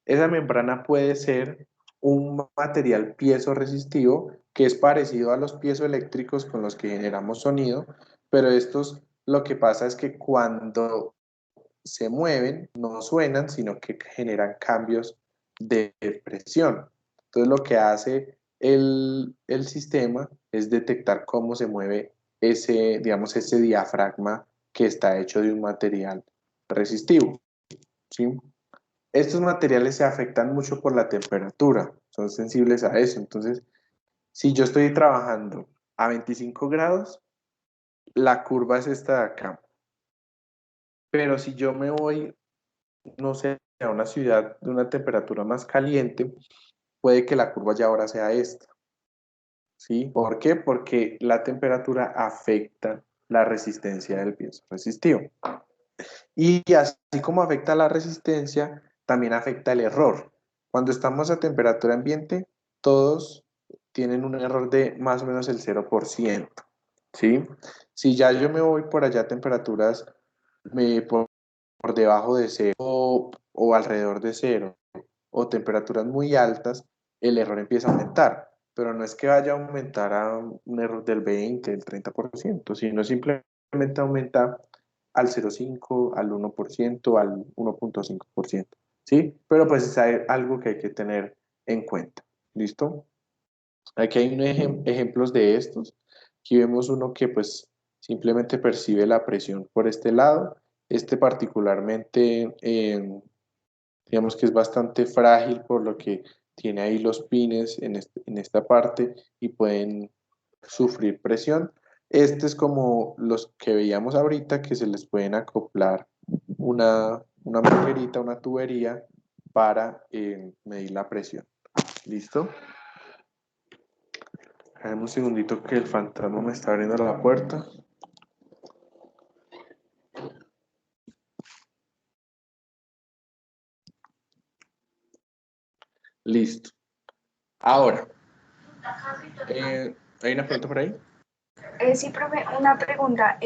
Esa membrana puede ser un material piezo-resistivo que es parecido a los piezoeléctricos con los que generamos sonido, pero estos lo que pasa es que cuando se mueven no suenan, sino que generan cambios de presión. Entonces lo que hace el sistema es detectar cómo se mueve ese, digamos, ese diafragma que está hecho de un material resistivo, ¿sí? Estos materiales se afectan mucho por la temperatura, son sensibles a eso. Entonces, si yo estoy trabajando a 25 grados, la curva es esta de acá. Pero si yo me voy, no sé, a una ciudad de una temperatura más caliente, puede que la curva ya ahora sea esta. ¿Sí? ¿Por qué? Porque la temperatura afecta la resistencia del piezo resistivo. Y así como afecta la resistencia, también afecta el error. Cuando estamos a temperatura ambiente, todos tienen un error de más o menos el 0%, ¿sí? Si ya yo me voy por allá a temperaturas por debajo de cero o alrededor de cero, o temperaturas muy altas, el error empieza a aumentar. pero no es que vaya a aumentar a un error del 20, del 30%, sino simplemente aumenta al 0,5, al 1%, al 1,5%, ¿sí? Pero pues es algo que hay que tener en cuenta, ¿listo? Aquí hay ejemplos de estos. Aquí vemos uno que pues simplemente percibe la presión por este lado. Este particularmente, digamos que es bastante frágil por lo que tiene ahí los pines en esta parte y pueden sufrir presión. Este es como los que veíamos ahorita que se les pueden acoplar una manguerita, una tubería para medir la presión. ¿Listo? Dame un segundito que el fantasma me está abriendo la puerta. Listo. Ahora, ¿hay una pregunta por ahí? Sí, profe, una pregunta.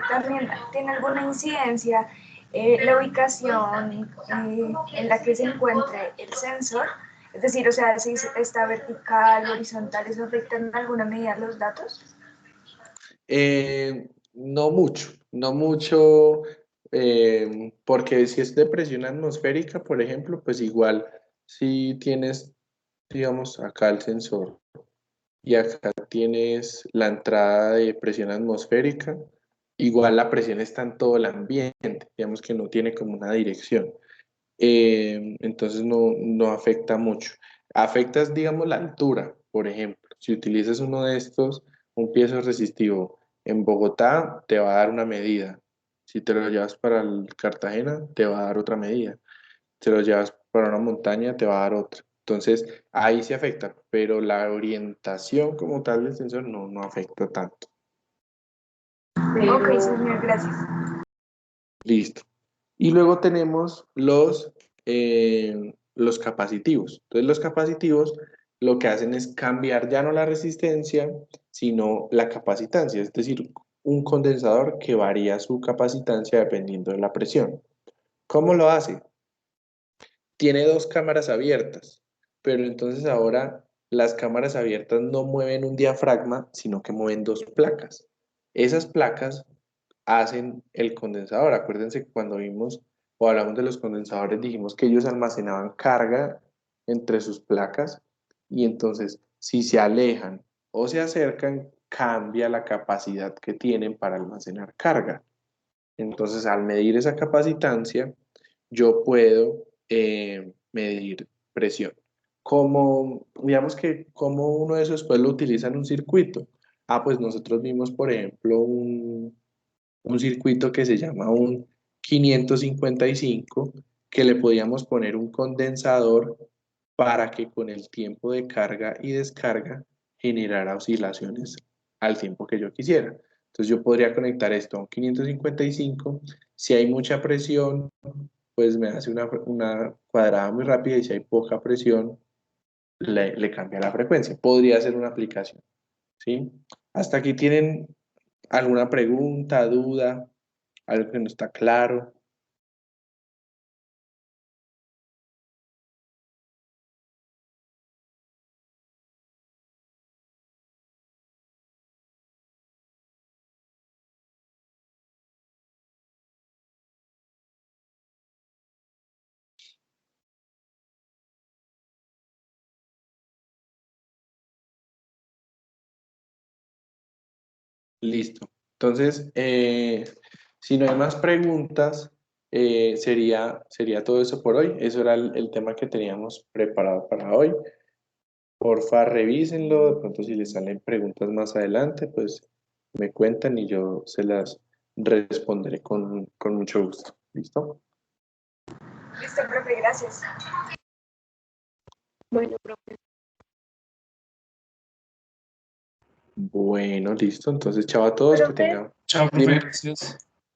¿También tiene alguna incidencia la ubicación en la que se encuentre el sensor? Es decir, o sea, si está vertical, horizontal, ¿eso afecta en alguna medida los datos? No mucho, no mucho, porque si es de presión atmosférica, por ejemplo, pues igual si tienes, digamos, acá el sensor y acá tienes la entrada de presión atmosférica, igual la presión está en todo el ambiente, digamos que no tiene como una dirección. Entonces no afecta mucho. Afecta, digamos, la altura, por ejemplo. Si utilizas uno de estos, un piezo resistivo en Bogotá, te va a dar una medida. Si te lo llevas para el Cartagena, te va a dar otra medida. Si te lo llevas para una montaña, te va a dar otra. Entonces, ahí sí afecta, pero la orientación como tal del sensor no afecta tanto. Ok, señor, gracias. Listo. Y luego tenemos los capacitivos. Entonces los capacitivos lo que hacen es cambiar ya no la resistencia, sino la capacitancia, es decir, un condensador que varía su capacitancia dependiendo de la presión. ¿Cómo lo hace? Tiene dos cámaras abiertas, pero entonces ahora las cámaras abiertas no mueven un diafragma, sino que mueven dos placas. Esas placas hacen el condensador. Acuérdense que cuando vimos o hablamos de los condensadores, dijimos que ellos almacenaban carga entre sus placas y entonces si se alejan o se acercan, cambia la capacidad que tienen para almacenar carga. Entonces, al medir esa capacitancia, yo puedo medir presión. Como, digamos que, como uno de esos después lo utiliza en un circuito. Ah, pues nosotros vimos, por ejemplo, un circuito que se llama un 555, que le podíamos poner un condensador para que con el tiempo de carga y descarga generara oscilaciones al tiempo que yo quisiera. Entonces yo podría conectar esto a un 555. Si hay mucha presión, pues me hace una cuadrada muy rápida, y si hay poca presión, le cambia la frecuencia. Podría ser una aplicación, ¿sí? Hasta aquí tienen alguna pregunta, duda, algo que no está claro. Listo. Entonces, si no hay más preguntas, sería todo eso por hoy. Eso era el tema que teníamos preparado para hoy. Porfa, revísenlo. De pronto, si les salen preguntas más adelante, pues me cuentan y yo se las responderé con mucho gusto. ¿Listo? Listo, profe, gracias. Bueno, profe. Bueno, listo. Entonces, chao a todos. Que Profe, tengan. Chao, profe, Dime. gracias.